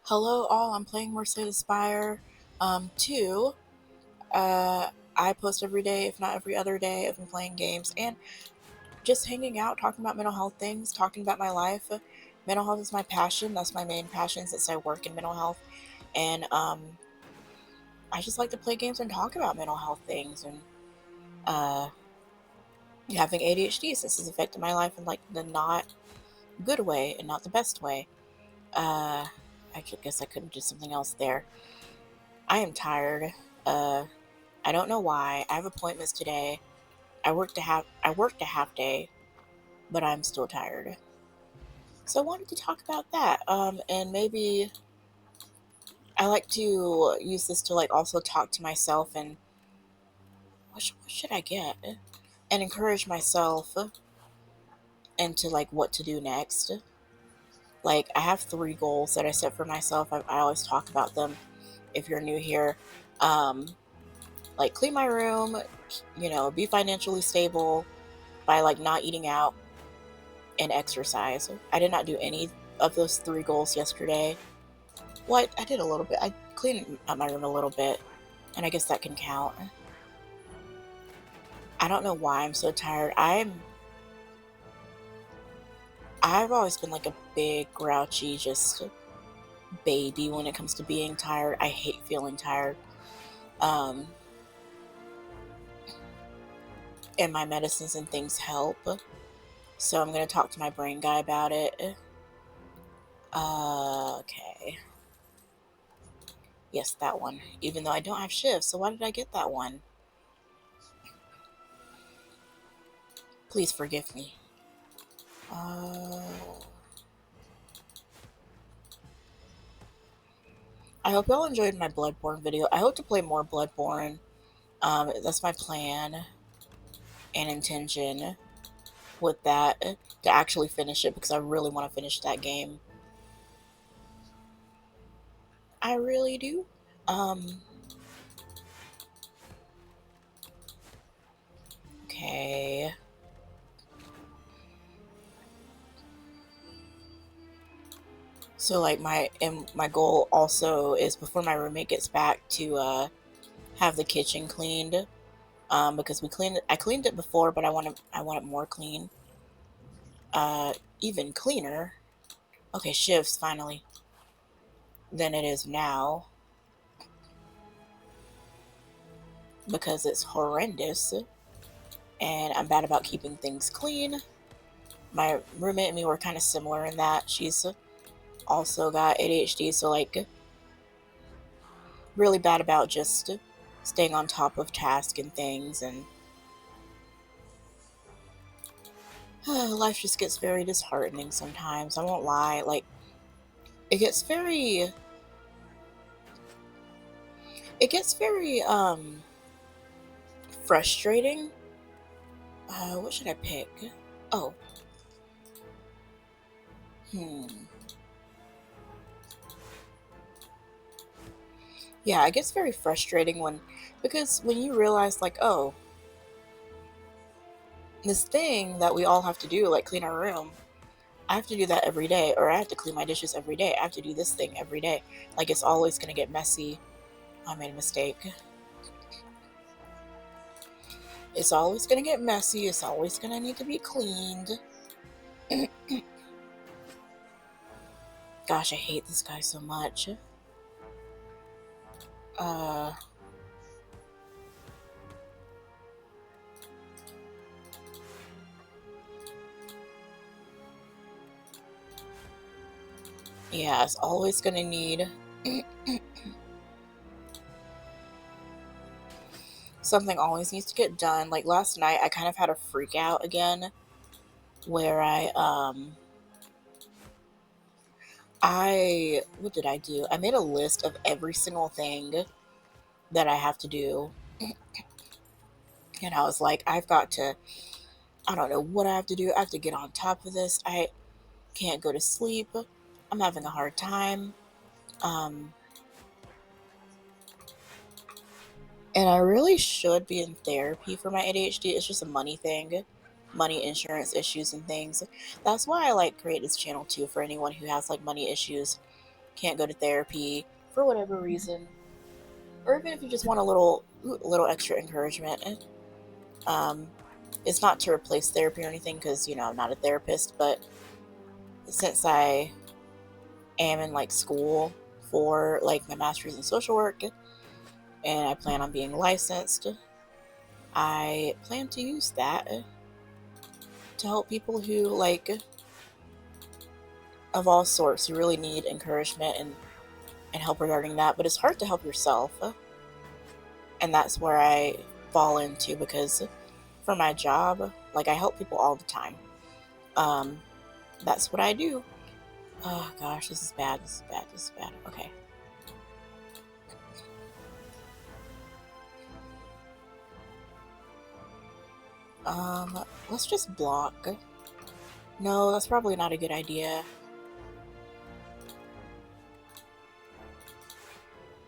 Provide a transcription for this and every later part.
Hello all, I'm playing more Spire 2. I post every day, if not every other day, of me playing games and just hanging out, talking about mental health things, talking about my life. Mental health is my passion. That's my main passion since I work in mental health. And I just like to play games and talk about mental health things and uh, having ADHD since it's affected my life in like the not good way and not the best way. I guess I couldn't do something else there. I am tired. Uh, I don't know why. I have appointments today. I worked a half day, but I'm still tired. So I wanted to talk about that. And maybe I like to use this to like also talk to myself and what should I get? And encourage myself into like what to do next. Like I have 3 goals that I set for myself. I always talk about them if you're new here. Um, like clean my room, be financially stable by like not eating out and exercise. I did not do any of those 3 goals yesterday. Well, I did a little bit. I cleaned up my room a little bit, and I guess that can count. I don't know why I'm so tired. I've always been like a big grouchy just baby when it comes to being tired. I hate feeling tired. Um, and my medicines and things help. So I'm gonna talk to my brain guy about it. Okay. Yes, that one. Even though I don't have shifts, so why did I get that one? Please forgive me. Uh, I hope y'all enjoyed my Bloodborne video. I hope to play more Bloodborne. That's my plan and intention with that, to actually finish it because I really want to finish that game. I really do. Um, okay. So like my goal also is before my roommate gets back to have the kitchen cleaned. Because I cleaned it before, but I want it more clean. Even cleaner. Okay, shifts finally than it is now because it's horrendous and I'm bad about keeping things clean. My roommate and me were kind of similar in that she's also got ADHD, so like really bad about just staying on top of tasks and things, and life just gets very disheartening sometimes. I won't lie. Like it gets very it gets very frustrating. What should I pick? Oh, hmm. Yeah, it gets very frustrating because when you realize, like, oh, this thing that we all have to do, like clean our room, I have to do that every day, or I have to clean my dishes every day. I have to do this thing every day. Like, it's always going to get messy. I made a mistake. It's always going to get messy. It's always going to need to be cleaned. Gosh, I hate this guy so much. Uh, yeah, it's always going to need something always needs to get done. Like last night, I kind of had a freak out again where what did I do? I made a list of every single thing that I have to do. And I was like, I don't know what I have to do. I have to get on top of this. I can't go to sleep. I'm having a hard time. Um, and I really should be in therapy for my ADHD. It's just a money thing, money insurance issues and things. That's why I like create this channel too, for anyone who has like money issues. can't go to therapy for whatever reason, or even if you just want a little extra encouragement. Um, it's not to replace therapy or anything, because I'm not a therapist, but since I am in like school for like my master's in social work, and I plan on being licensed, I plan to use that to help people who like of all sorts who really need encouragement and help regarding that. But it's hard to help yourself, and that's where I fall into, because for my job, like, I help people all the time. um that's what I do. Oh gosh, this is bad, this is bad, this is bad. Okay. Let's just block. No, that's probably not a good idea.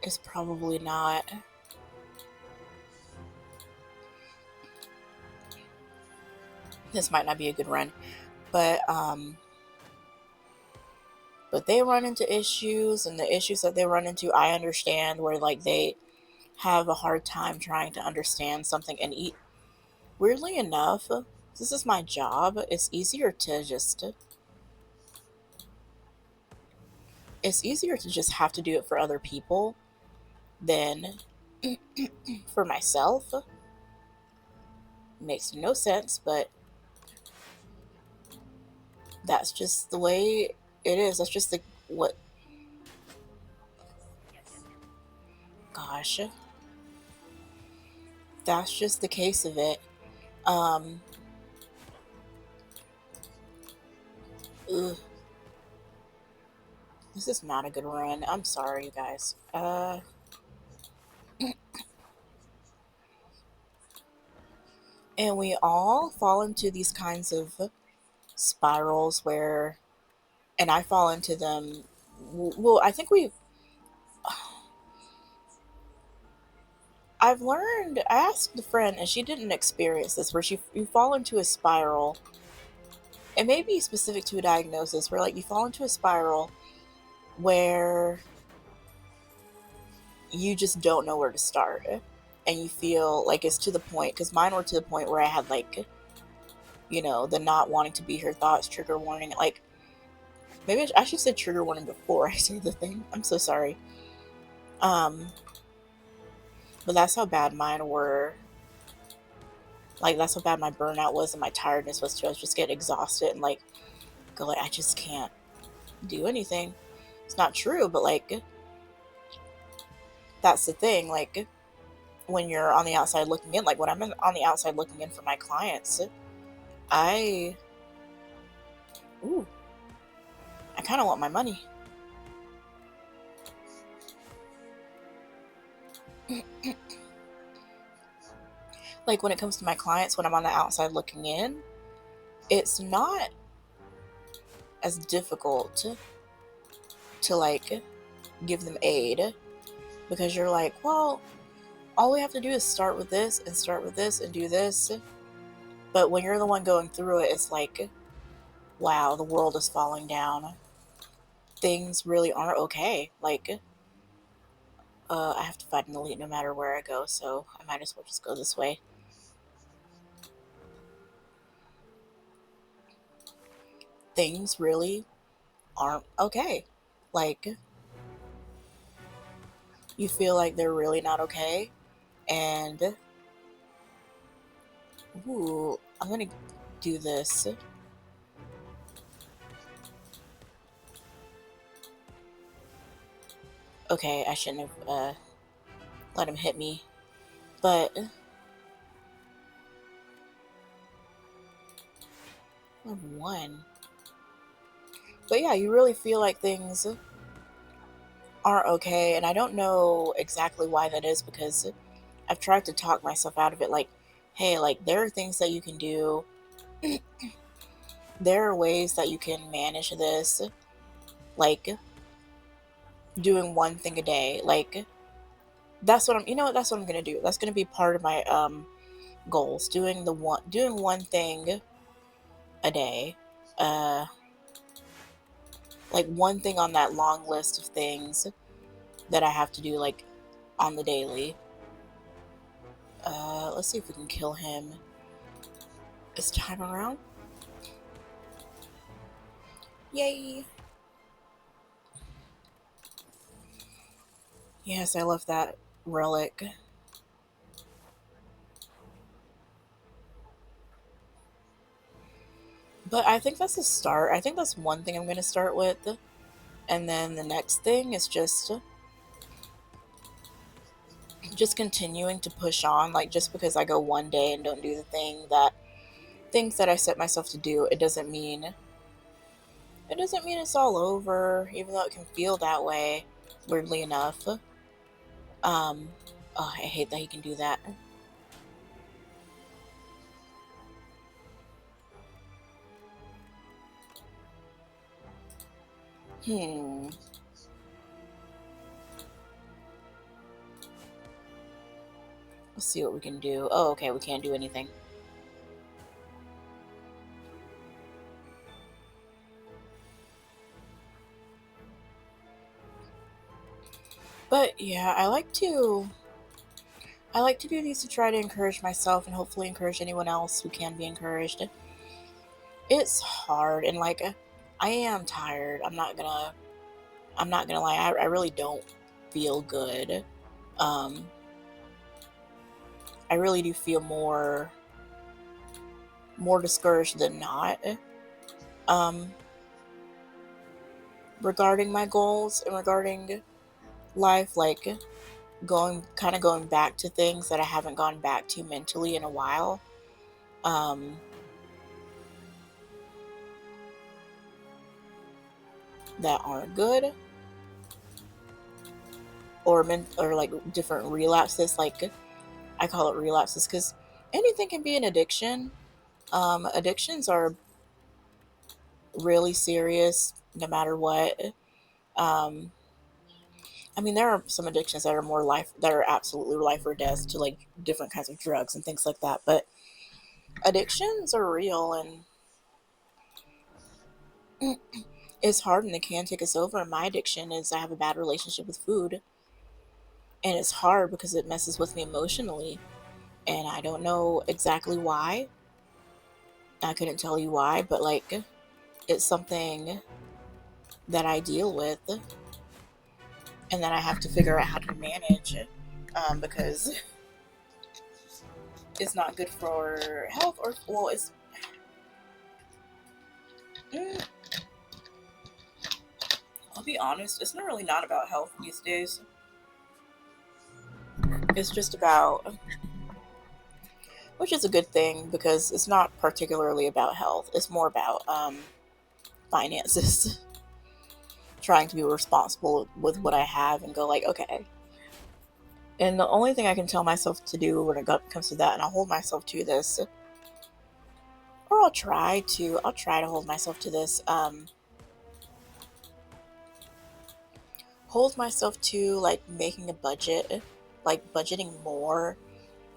It's probably not. This might not be a good run, but they run into issues, and the issues that they run into, I understand, where like they have a hard time trying to understand something and eat. Weirdly enough, this is my job. It's easier to just have to do it for other people than for myself. Makes no sense, but that's just the way it is. That's just the what gosh. That's just the case of it. Um ugh, this is not a good run. I'm sorry, you guys. And we all fall into these kinds of spirals where, and I fall into them. Well, I think I've learned. I asked a friend, and she didn't experience this, where you fall into a spiral. It may be specific to a diagnosis, where like you fall into a spiral where you just don't know where to start, and you feel like it's to the point. Because mine were to the point where I had like, the not wanting to be here thoughts, trigger warning. Like, maybe I should say trigger warning before I say the thing. I'm so sorry. Um, but that's how bad mine were. Like, that's how bad my burnout was, and my tiredness was too. I was just getting exhausted and like go like, I just can't do anything. It's not true, but like, that's the thing. Like, when you're on the outside looking in, like when on the outside looking in for my clients, I, ooh, I kind of want my money. Like, when it comes to my clients, when I'm on the outside looking in, it's not as difficult to like give them aid, because you're like, well, all we have to do is start with this and start with this and do this. But when you're the one going through it, it's like, wow, the world is falling down. Things really aren't okay. Like, I have to fight an elite no matter where I go, so I might as well just go this way. Things really aren't okay. Like, you feel like they're really not okay, and ooh, I'm gonna do this. Okay, I shouldn't have let him hit me, but I've won. But yeah, you really feel like things aren't okay, and I don't know exactly why that is, because I've tried to talk myself out of it. Like, hey, like, there are things that you can do. There are ways that you can manage this, like doing one thing a day. Like, that's what that's what I'm gonna do. That's gonna be part of my goals. Doing one thing a day. Uh, like one thing on that long list of things that I have to do like on the daily. Let's see if we can kill him this time around. Yay! Yes, I love that relic. But I think that's a start. I think that's one thing I'm going to start with. And then the next thing is just continuing to push on. Like, just because I go one day and don't do the things that I set myself to do, it doesn't mean it's all over, even though it can feel that way, weirdly enough. Oh, I hate that he can do that. Hmm. Let's see what we can do. Oh, okay, we can't do anything. But yeah, I like to do these to try to encourage myself and hopefully encourage anyone else who can be encouraged. It's hard, and like I am tired. I'm not gonna lie. I really don't feel good. Um, I really do feel more discouraged than not. Um, regarding my goals and regarding life, like going back to things that I haven't gone back to mentally in a while. Um, that aren't good, or like different relapses. Like I call it relapses because anything can be an addiction. Addictions are really serious no matter what. Um, I mean, there are some addictions that are absolutely life or death to like different kinds of drugs and things like that. But addictions are real, and it's hard, and it can take us over. And my addiction is I have a bad relationship with food, and it's hard because it messes with me emotionally, and I don't know exactly why. I couldn't tell you why, but like it's something that I deal with, and that I have to figure out how to manage, because it's not good for health, or well, mm, I'll be honest, it's not really not about health these days. It's just about, which is a good thing because it's not particularly about health. It's more about finances. Trying to be responsible with what I have and go like, okay. And the only thing I can tell myself to do when it comes to that, and I'll hold myself to this, or I'll try to hold myself to this, hold myself to like making a budget, like budgeting more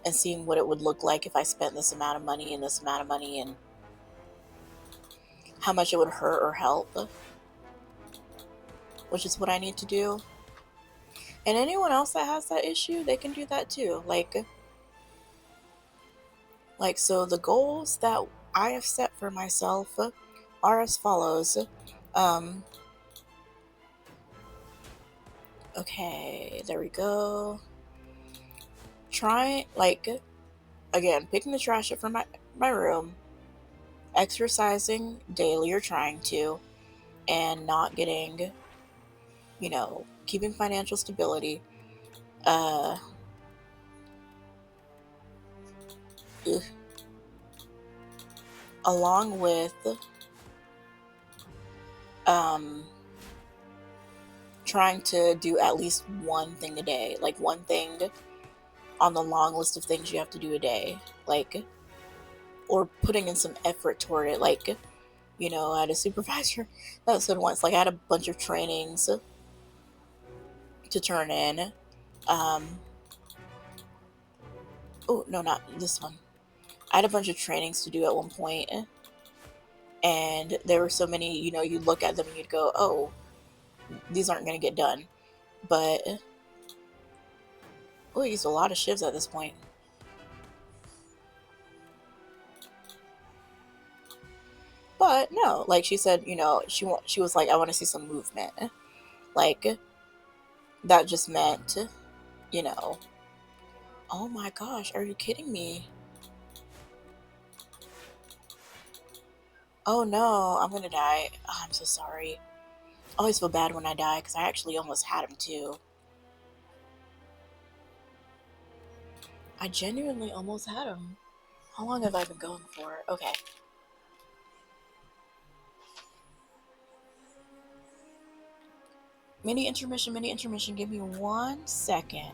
and seeing what it would look like if I spent this amount of money and this amount of money, and how much it would hurt or help, which is what I need to do. And anyone else that has that issue, they can do that too. So the goals that I have set for myself are as follows. Um, okay, there we go. Try, like, again, picking the trash up from my room, exercising daily or trying to, and not getting, keeping financial stability. Uh, ugh, along with um, trying to do at least one thing a day, like one thing on the long list of things you have to do a day, like, or putting in some effort toward it. Like, I had a supervisor that said once, like, I had a bunch of trainings to turn in. Um, oh, no, not this one. I had a bunch of trainings to do at one point, And there were so many, you'd look at them and you'd go, oh, these aren't going to get done. But, oh, we used a lot of shivs at this point. But no, like she said, she was like, I want to see some movement. Like, that just meant, you know, oh my gosh, are you kidding me? Oh no, I'm gonna die. Oh, I'm so sorry. I always feel bad when I die because I actually almost had him too. I genuinely almost had him. How long have I been going for? Okay. Mini intermission, mini intermission. Give me 1 second.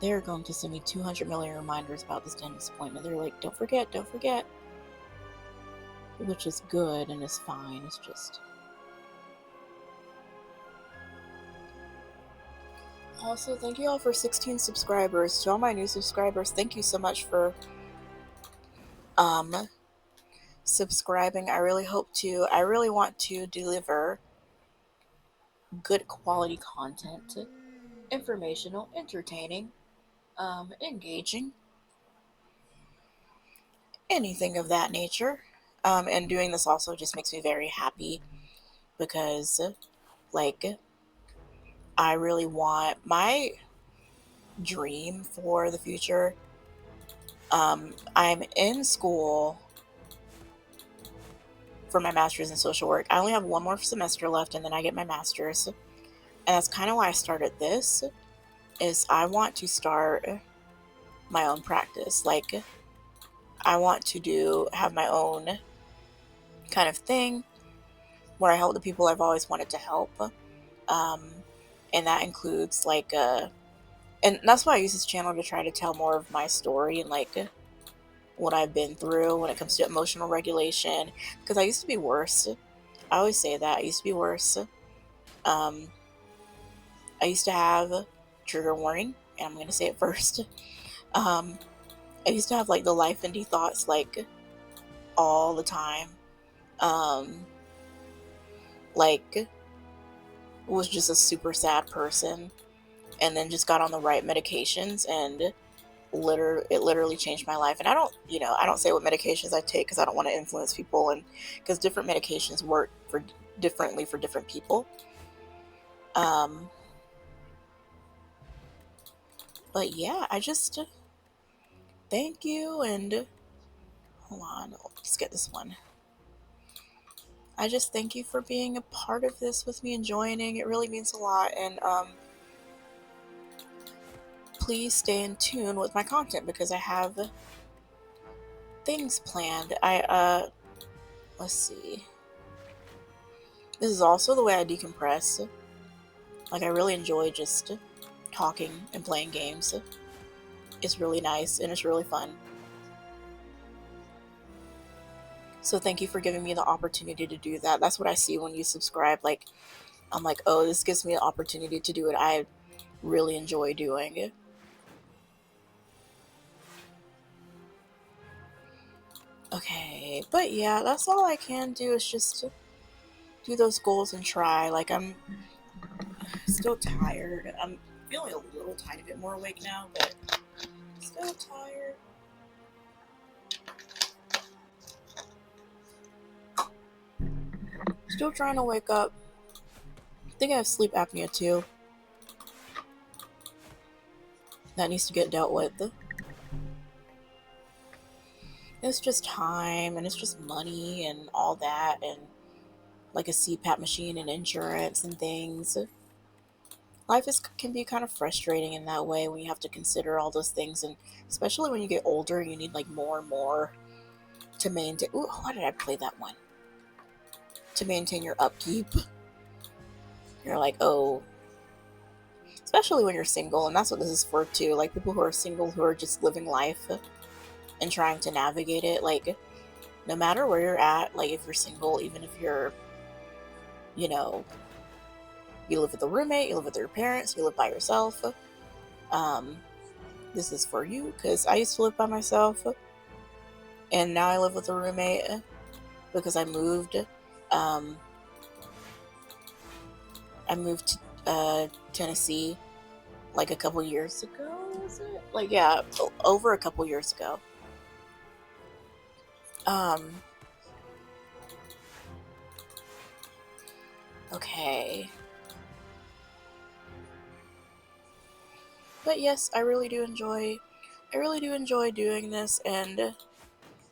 They're going to send me 200 million reminders about this dentist appointment. They're like, don't forget, don't forget. Which is good and is fine. It's just... Also, thank you all for 16 subscribers. To all my new subscribers, thank you so much for subscribing. I really want to deliver good quality content, informational, entertaining, engaging, anything of that nature. And doing this also just makes me very happy because, like, I really want my dream for the future. I'm in school for my master's in social work. I only have 1 more semester left and then I get my master's. And that's kind of why I started this, is I want to start my own practice. Like, I want to have my own kind of thing where I help the people I've always wanted to help. And that includes like, and that's why I use this channel, to try to tell more of my story and like what I've been through when it comes to emotional regulation. Because I used to be worse. I always say that. I used to be worse. I used to have, trigger warning, and I'm going to say it first. I used to have like the life ending thoughts like all the time. Like, was just a super sad person, and then just got on the right medications, and it literally changed my life. And I don't say what medications I take because I don't want to influence people, and because different medications work differently for different people. But yeah, I just thank you, and hold on, let's get this one. I just thank you for being a part of this with me and joining. It really means a lot, and please stay in tune with my content because I have things planned. Let's see. This is also the way I decompress. Like, I really enjoy just talking and playing games. It's really nice and it's really fun. So thank you for giving me the opportunity to do that. That's what I see when you subscribe. Like, I'm like, oh, this gives me the opportunity to do what I really enjoy doing. Okay, but yeah, that's all I can do is just do those goals and try. Like, I'm still tired. I'm feeling a little tiny bit more awake now, but still tired. Still trying to wake up. I think I have sleep apnea too. That needs to get dealt with. It's just time, and it's just money and all that, and like a CPAP machine and insurance and things. Life can be kind of frustrating in that way when you have to consider all those things, and especially when you get older, you need like more and more to maintain. Ooh, why did I play that one? To maintain your upkeep. You're like, oh, especially when you're single, and that's what this is for too. Like, people who are single, who are just living life and trying to navigate it. Like, no matter where you're at, like if you're single, even if you're, you know, you live with a roommate, you live with your parents, you live by yourself, This is for you, because I used to live by myself, and now I live with a roommate because I moved. Um, I moved to Tennessee like a couple years ago, was it? Like, yeah, over a couple years ago. Um, okay. But yes, I really do enjoy doing this, and,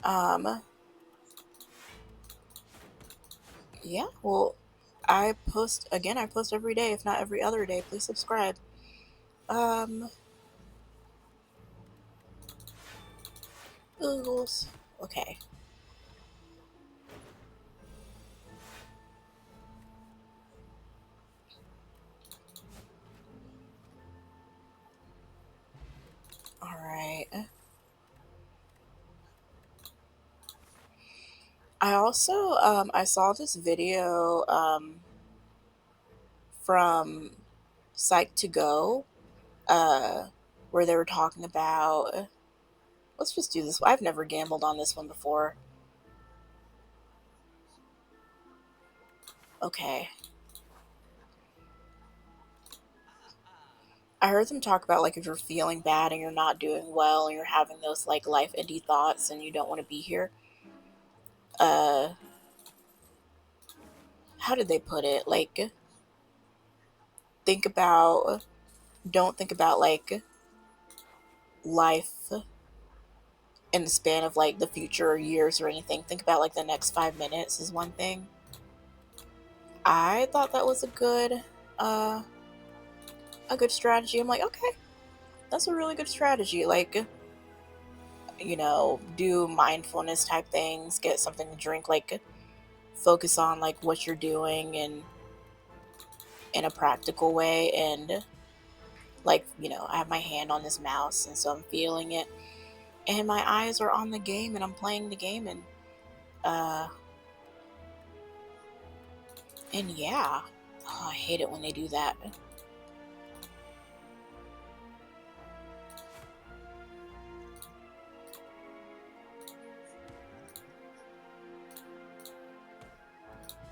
um, yeah, well, I post every day, if not every other day. Please subscribe. Um, Googles. Okay. Alright. I also, I saw this video, from Psych to Go, uh, where they were talking about, let's just do this. I've never gambled on this one before. Okay. I heard them talk about, like, if you're feeling bad and you're not doing well and you're having those, like, life-ending thoughts and you don't want to be here, uh, how did they put it? Like, think about, don't think about, like, life in the span of, like, the future or years or anything. Think about, like, the next 5 minutes is one thing. I thought that was uh, a good strategy. I'm like, okay, that's a really good strategy. Like, do mindfulness type things, get something to drink, like, focus on, like, what you're doing and in a practical way. And, like, I have my hand on this mouse, and so I'm feeling it. And my eyes are on the game, and I'm playing the game, uh, and yeah. Oh, I hate it when they do that.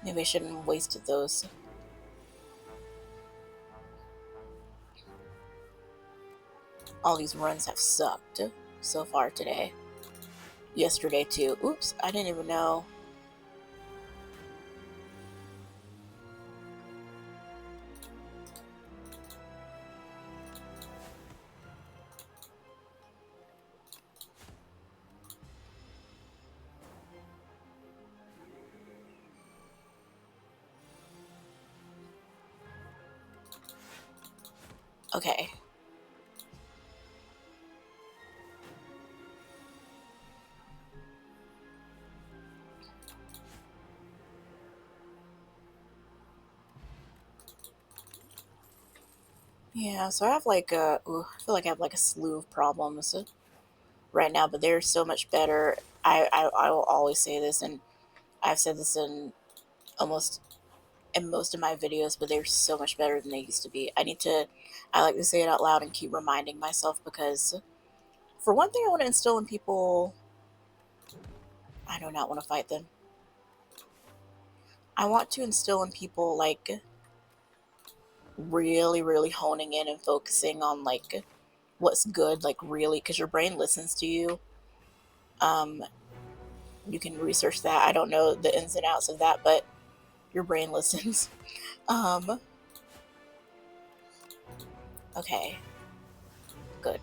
Maybe I shouldn't have wasted those. All these runs have sucked so far today. Yesterday, too. Oops, I didn't even know. Okay. Yeah, so I have like I feel like I have like a slew of problems right now, but they're so much better. I will always say this, and I've said this almost in most of my videos, but they're so much better than they used to be. I like to say it out loud and keep reminding myself, because for one thing, I want to instill in people, I do not want to fight them. I want to instill in people, like, really, really honing in and focusing on, like, what's good, like, really, because your brain listens to you. Um, you can research that. I don't know the ins and outs of that, but your brain listens. Um, okay, good.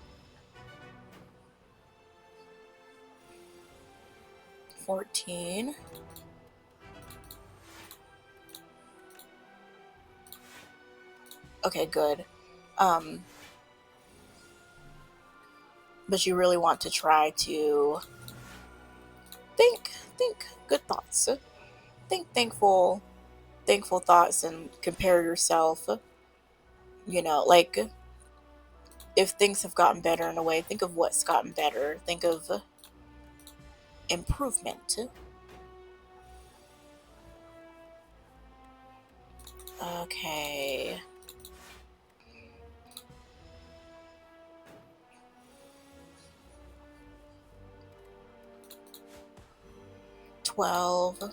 14. Okay, good. Um, but you really want to try to think good thoughts. Think thankful thoughts, and compare yourself. Like, if things have gotten better in a way, think of what's gotten better. Think of improvement. Okay. 12.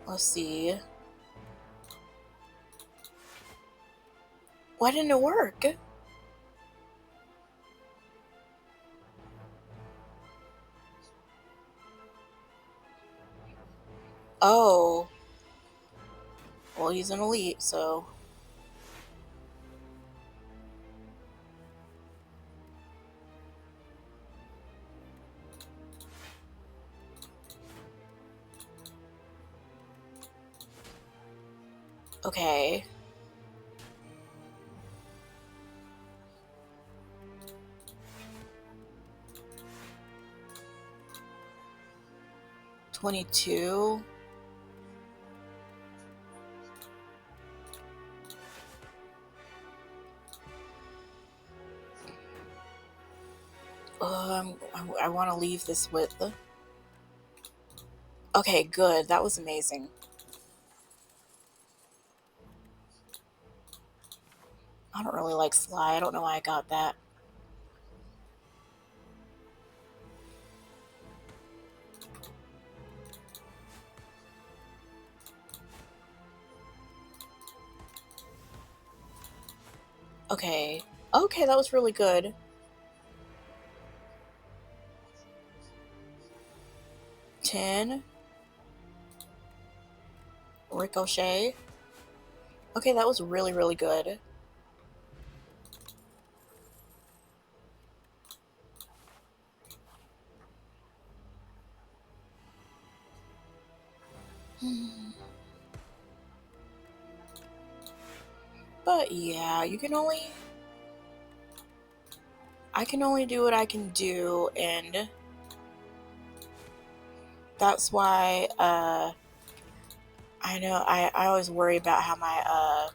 Let's see. Why didn't it work? Oh. Well, he's an elite, so... Okay. $22. I want to leave this with... Okay, good. That was amazing. I don't really like Sly. I don't know why I got that. Okay. Okay, that was really good. 10. Ricochet. Okay, that was really, really good. But yeah, you can only... I can only do what I can do, and that's why, I know I always worry about how my,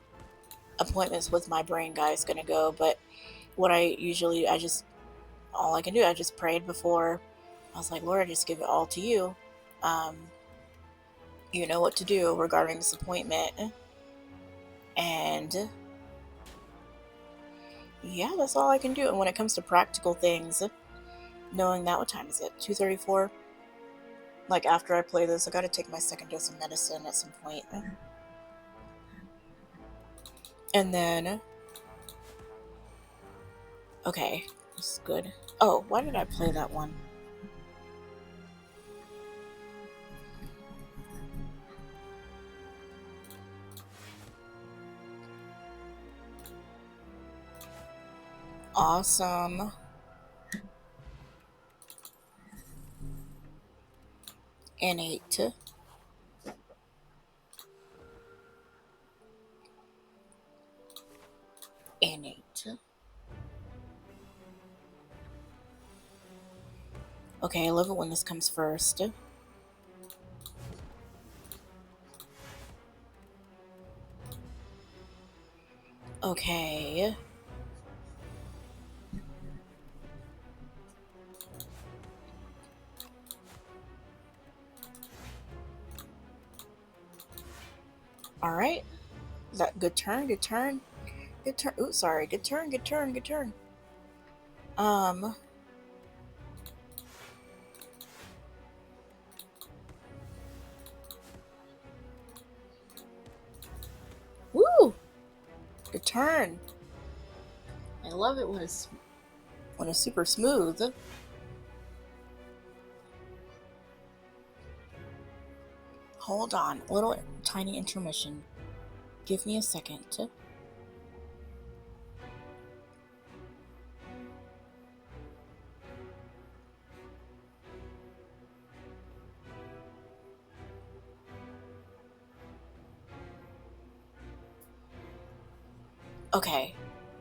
appointments with my brain guy is gonna go, but what all I can do, I just prayed before. I was like, Lord, I just give it all to you. Um, you know what to do regarding this appointment. And yeah, that's all I can do. And when it comes to practical things, knowing that, what time is it? 2:34? Like, after I play this, I gotta take my second dose of medicine at some point. And then... Okay, this is good. Oh, why did I play that one? Awesome. N8. N8. Okay, I love it when this comes first. Okay. Alright. That good turn, good turn. Good turn. Ooh, sorry. Good turn, good turn, good turn. Woo! Good turn. I love it when it's super smooth. Hold on. A little tiny intermission. Give me a second. Okay.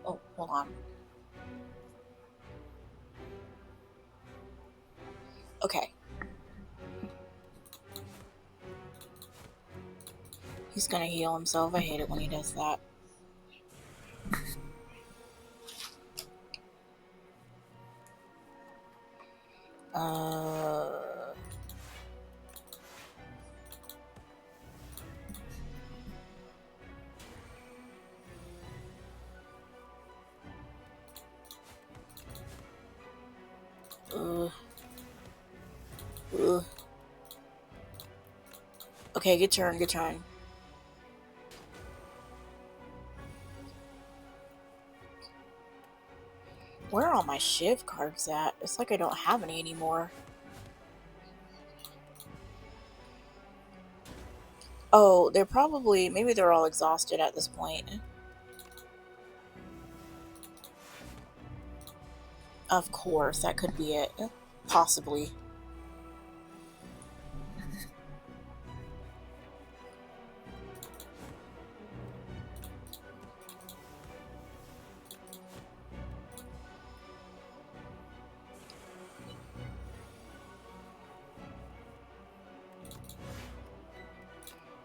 Oh, hold on. Okay. He's gonna heal himself. I hate it when he does that. Ugh. Okay, good turn, good turn. Where are all my Shiv cards at? It's like I don't have any anymore. Oh, they're probably... Maybe they're all exhausted at this point. Of course, that could be it. Possibly.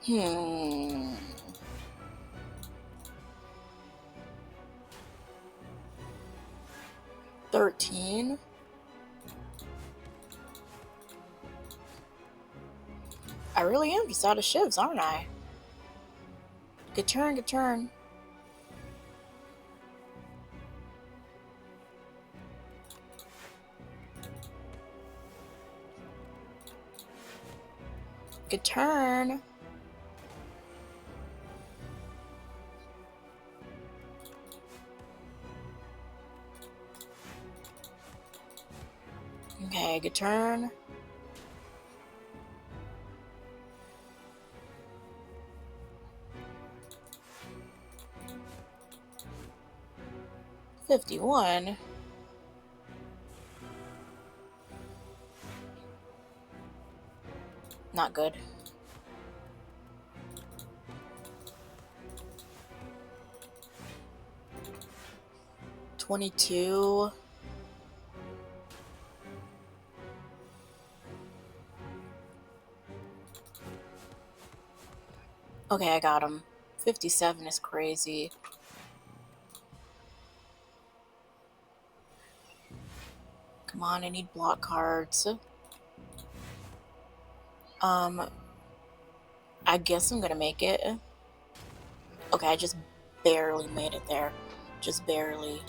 Hmm. 13. I really am just out of shivs, aren't I? Good turn, good turn. Good turn. Okay, good turn. $51. Not good. 22. Okay, I got him. 57 is crazy. Come on, I need block cards. I guess I'm gonna make it. Okay, I just barely made it there. Just barely.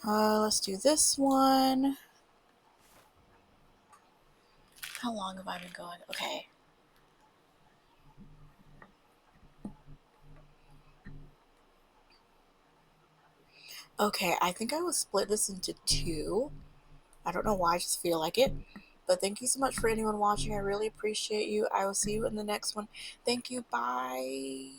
Let's do this one. How long have I been going? Okay. Okay, I think I will split this into two. I don't know why, I just feel like it. But thank you so much for anyone watching. I really appreciate you. I will see you in the next one. Thank you. Bye.